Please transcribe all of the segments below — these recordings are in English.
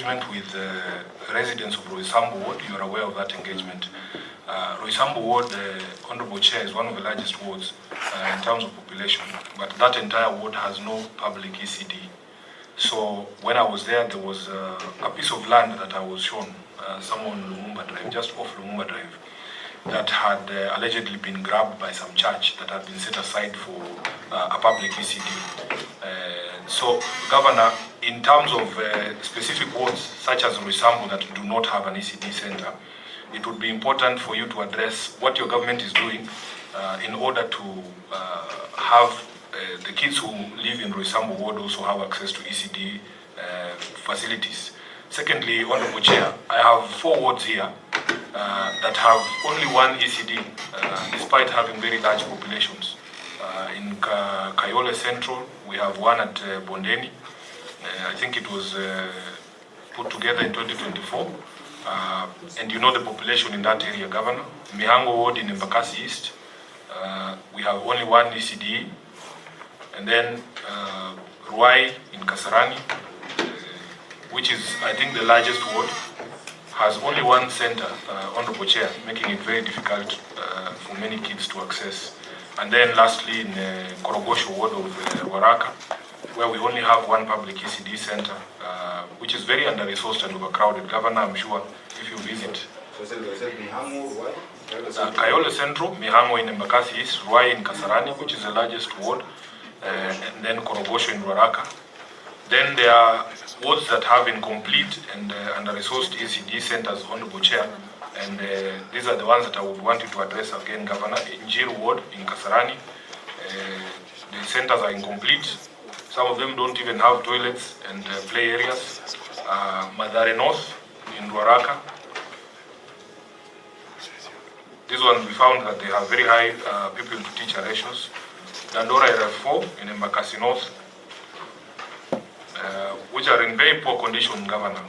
With residents of Roysambu Ward, you are aware of that engagement. Roysambu Ward, Honorable Chair, is one of the largest wards in terms of population, but that entire ward has no public ECD. So when I was there was a piece of land that I was shown, somewhere on Lumumba Drive, just off Lumumba Drive, that had allegedly been grabbed by some church that had been set aside for a public ECD. So, Governor, in terms of specific wards such as Roysambu that do not have an ECD center, it would be important for you to address what your government is doing in order to have the kids who live in Roysambu ward also have access to ECD facilities. Secondly, Honorable Chair, I have 4 wards here that have only one ECD, despite having very large populations. In Kayole Central, we have one at Bondeni. I think it was put together in 2024. And you know the population in that area, Governor. Mihango Ward in Embakasi East, we have only one ECD. And then Ruai in Kasarani, which is, I think, the largest ward, has only one center, Honorable Chair, making it very difficult for many kids to access. And then lastly, in Korogosho ward of Waraka, where we only have one public ECD center, which is very under-resourced and overcrowded. Governor, I'm sure if you visit. Kayole Central, Mihango in Embakasi East, Ruai in Kasarani, which is the largest ward, and then Korogosho in Waraka. Then there are wards that have incomplete and under-resourced ECD centers, Honorable Chair. And these are the ones that I would want you to address again, Governor. In Jiru Ward, in Kasarani, the centers are incomplete. Some of them don't even have toilets and play areas. Madare North, in Ruaraka. These ones we found that they have very high people-to-teacher ratios. Dandora Area 4 in Embakasi North, which are in very poor condition, Governor.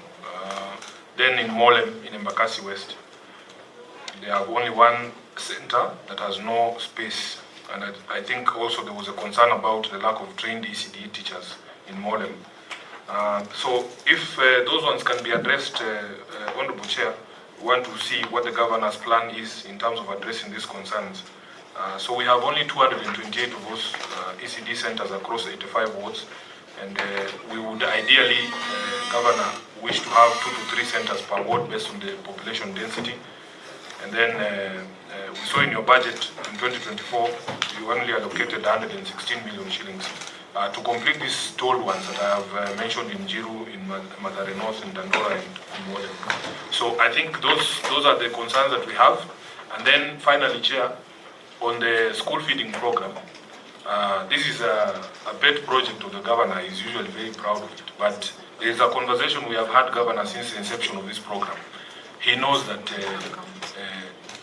Then in Molem, in Embakasi West, they have only one center that has no space. And I think also there was a concern about the lack of trained ECD teachers in Molem. So if those ones can be addressed, Honorable Chair, we want to see what the governor's plan is in terms of addressing these concerns. So we have only 228 of those ECD centers across 85 wards. And we would ideally, Governor, wish to have 2 to 3 centers per ward based on the population density. And then we saw in your budget in 2024, you only allocated 116 million shillings to complete these tolled ones that I have mentioned in Jiru, in Madare North, in Dandora, and in Modem. So I think those are the concerns that we have. And then finally, Chair, on the school feeding program, this is a pet project of the governor. He's usually very proud of it. But there is a conversation we have had, Governor, since the inception of this program. He knows that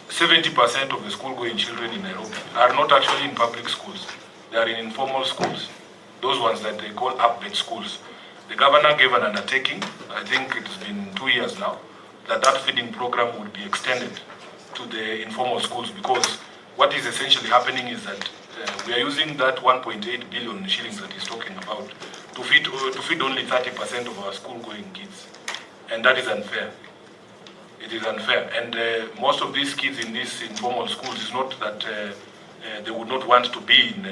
70% of the school-going children in Nairobi are not actually in public schools. They are in informal schools, those ones that they call up-bed schools. The governor gave an undertaking, I think it's been 2 years now, that feeding program would be extended to the informal schools, because what is essentially happening is that we are using that 1.8 billion shillings that he's talking about to feed only 30% of our school-going kids. And that is unfair. It is unfair. And most of these kids in these informal schools, is not that they would not want to be in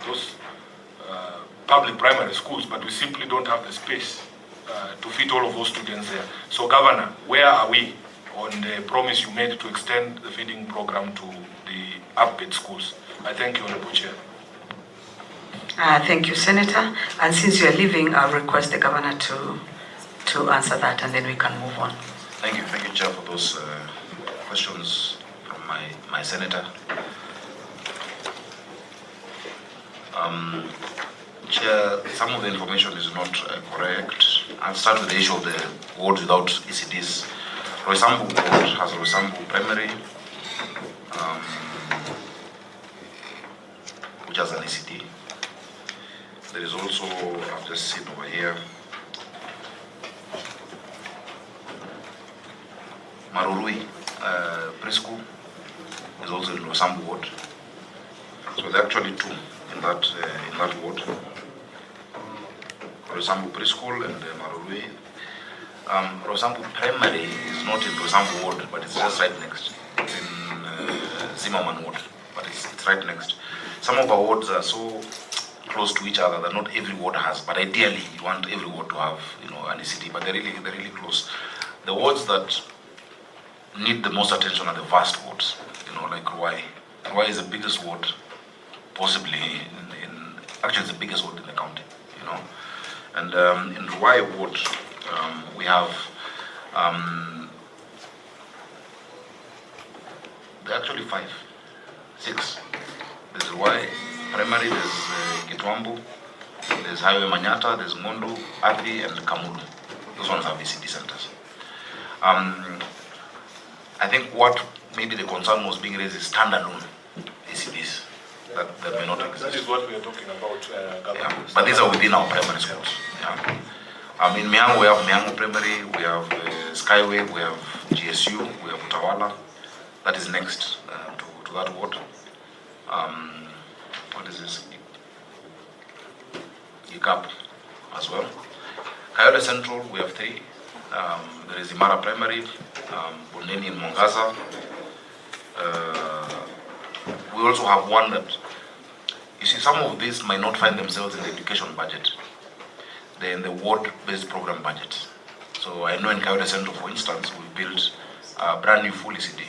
those public primary schools, but we simply don't have the space to fit all of those students there. So, Governor, where are we on the promise you made to extend the feeding program to the up-bed schools? I thank you, Honorable Chair. Thank you, Senator. And since you are leaving, I'll request the Governor to answer that, and then we can move on. Thank you, Chair, for those questions from my Senator. Chair, some of the information is not correct. I'll start with the issue of the wards without ECDs. Roysambu ward has Roysambu Primary, which has an ECD. There is also, I've just seen over here, Marurui preschool is also in Roysambu ward. So there are actually 2 in that ward. Roysambu preschool and Marurui. Roysambu Primary is not in Roysambu Ward, but it's just right next. It's in Zimmerman Ward, but it's right next. Some of our wards are so close to each other that not every ward has, but ideally you want every ward to have, an ECD, but they're really close. The wards that need the most attention are the vast wards, like Ruai. Ruai is the biggest ward, possibly actually it's the biggest ward in the county, And in Ruai ward, we have there are actually 6. There's Ruai Primary, there's Gitwambu, there's Highway Manyata, there's Mondo, Athi, and Kamulu. Those ones have ECD centers. I think what maybe the concern was being raised is standalone ECDs that may not exist. That is what we are talking about. But these are within our primary schools. Yeah. In Miango, we have Miango Primary, we have Skyway, we have GSU, we have Utawala. That is next to that ward. What is this? ICAP as well. Kayole Central, we have 3. There is Imara Primary, Bondeni in Mongaza. We also have one that, you see, some of these might not find themselves in the education budget. They're in the ward-based program budget. So I know in Kayole Central, for instance, we built a brand new full ECD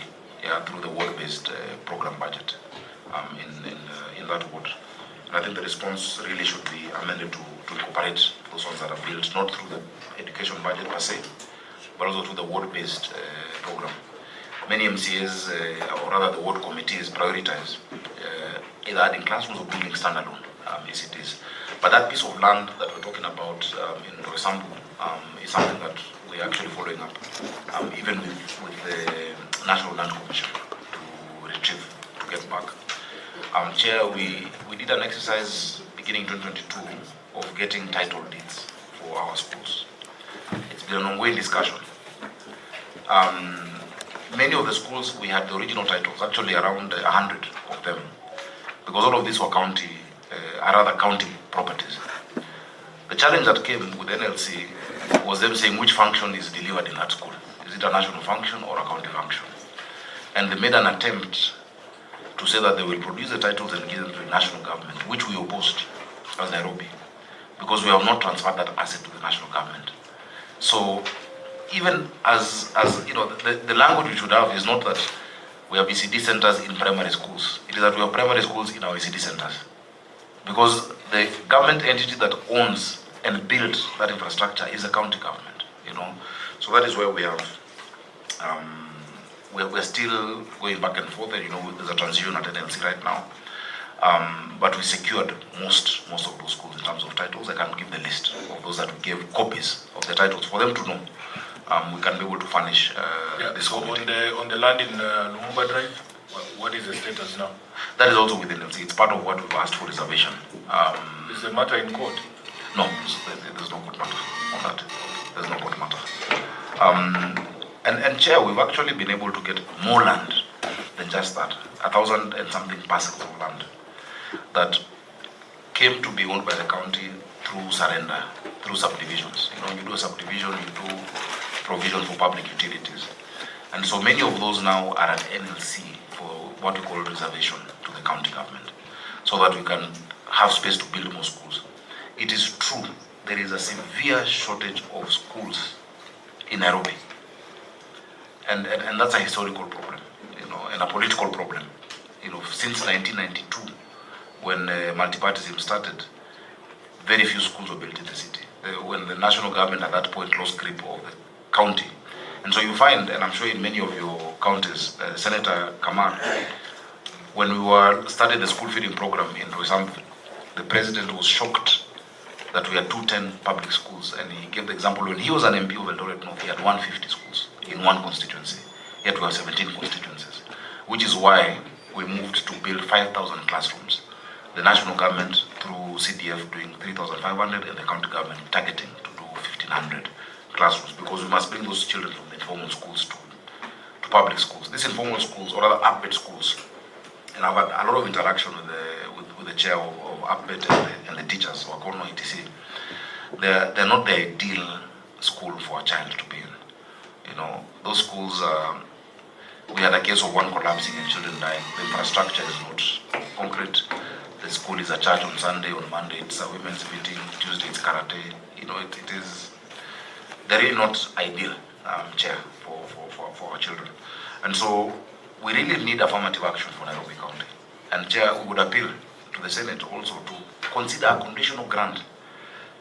through the ward-based program budget in that ward. And I think the response really should be amended to incorporate those ones that are built not through the education budget per se, but also through the ward-based program. Many MCAs, or rather the ward committees, prioritize either adding classrooms or building standalone ECDs. But that piece of land that we're talking about in Roysambu is something that we're actually following up, even with the National Land Commission to retrieve, to get back. Chair, we did an exercise beginning 2022 of getting title deeds for our schools. It's been an ongoing discussion. Many of the schools, we had the original titles, actually around 100 of them, because all of these were county properties. The challenge that came with NLC was them saying which function is delivered in that school. Is it a national function or a county function? And they made an attempt to say that they will produce the titles and give them to the national government, which we opposed as Nairobi, because we have not transferred that asset to the national government. So even as the language we should have is not that we have ECD centers in primary schools. It is that we have primary schools in our ECD centers. Because the government entity that owns and builds that infrastructure is the county government, So that is where we have, we're still going back and forth, and there's a transition at NLC right now. But we secured most of those schools in terms of titles. I can give the list of those that we gave copies of the titles for them to know. We can be able to furnish this. So on the land in Lumumba Drive, what is the status now? That is also within NLC. It's part of what we've asked for reservation. Is the matter in court? No, there's no court matter on that. There's no court matter. And Chair, we've actually been able to get more land than just that. 1,000 and something parcels of land that came to be owned by the county through surrender, through subdivisions. You do a subdivision, you do provision for public utilities. And so many of those now are at NLC for what we call reservation to the county government, so that we can have space to build more schools. It is true, there is a severe shortage of schools in Nairobi. And that's a historical problem, and a political problem. Since 1992, when multipartyism started, very few schools were built in the city. When the national government at that point lost grip of the county. And so you find, and I'm sure in many of your counties, Senator Kamar, when we started the school feeding program in Roysambu, the president was shocked that we had 210 public schools, and he gave the example when he was an MP of Eldoret North, he had 150 schools in one constituency, yet we have 17 constituencies, which is why we moved to build 5,000 classrooms. The national government through CDF doing 3,500 and the county government targeting to do 1,500 classrooms, because we must bring those children from the informal schools to public schools. These informal schools, or rather APBET schools, and I've had a lot of interaction with the chair of APBET and the teachers, or Kono ETC. They're not the ideal school for a child to be in. You know, those schools, we had a case of one collapsing and children dying. The infrastructure is not concrete. The school is a church on Sunday, on Monday it's a women's meeting, Tuesday it's karate. You know, it is, they're really not ideal, Chair, for our children. And so we really need affirmative action for Nairobi County. And Chair, we would appeal to the Senate also to consider a conditional grant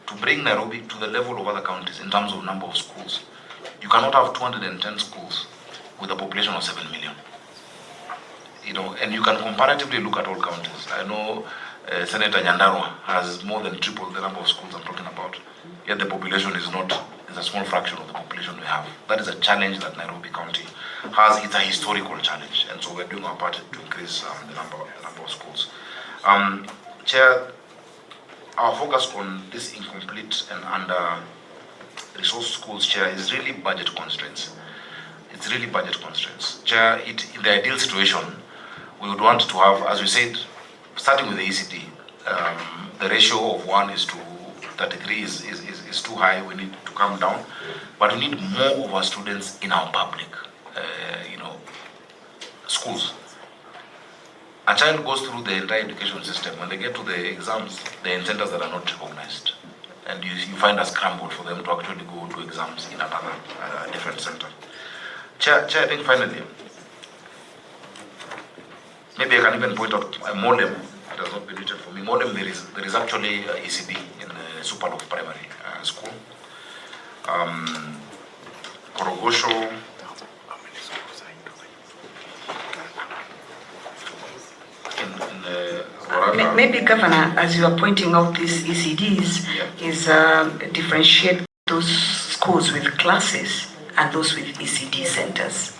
to bring Nairobi to the level of other counties in terms of number of schools. You cannot have 210 schools with a population of 7 million. You know, and you can comparatively look at all counties. I know Senator Nyandarua has more than triple the number of schools I'm talking about. Yet the population is a small fraction of the population we have. That is a challenge that Nairobi County has. It's a historical challenge, and so we're doing our part to increase the number of schools. Chair, our focus on this incomplete and under-resourced schools, Chair, is really budget constraints. It's really budget constraints. Chair, in the ideal situation, we would want to have, as we said, starting with the ECD, the ratio of 1 is to 33 is too high. We need to come down, but we need more of our students in our public, schools. A child goes through the entire education system. When they get to the exams, they're in centers that are not recognized, and you find a scramble for them to actually go to exams in another different center. Chair, I think finally, maybe I can even point out a modem. It has not been written for me. Modem, there is actually ECD in Superloaf Primary School. Korogosho. Maybe, Governor, as you are pointing out these ECDs, is differentiate those schools with classes and those with ECD centers.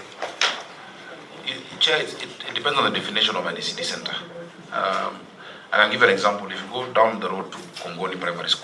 Chair, it depends on the definition of an ECD center. I can give an example. If you go down the road to Kongoni Primary School,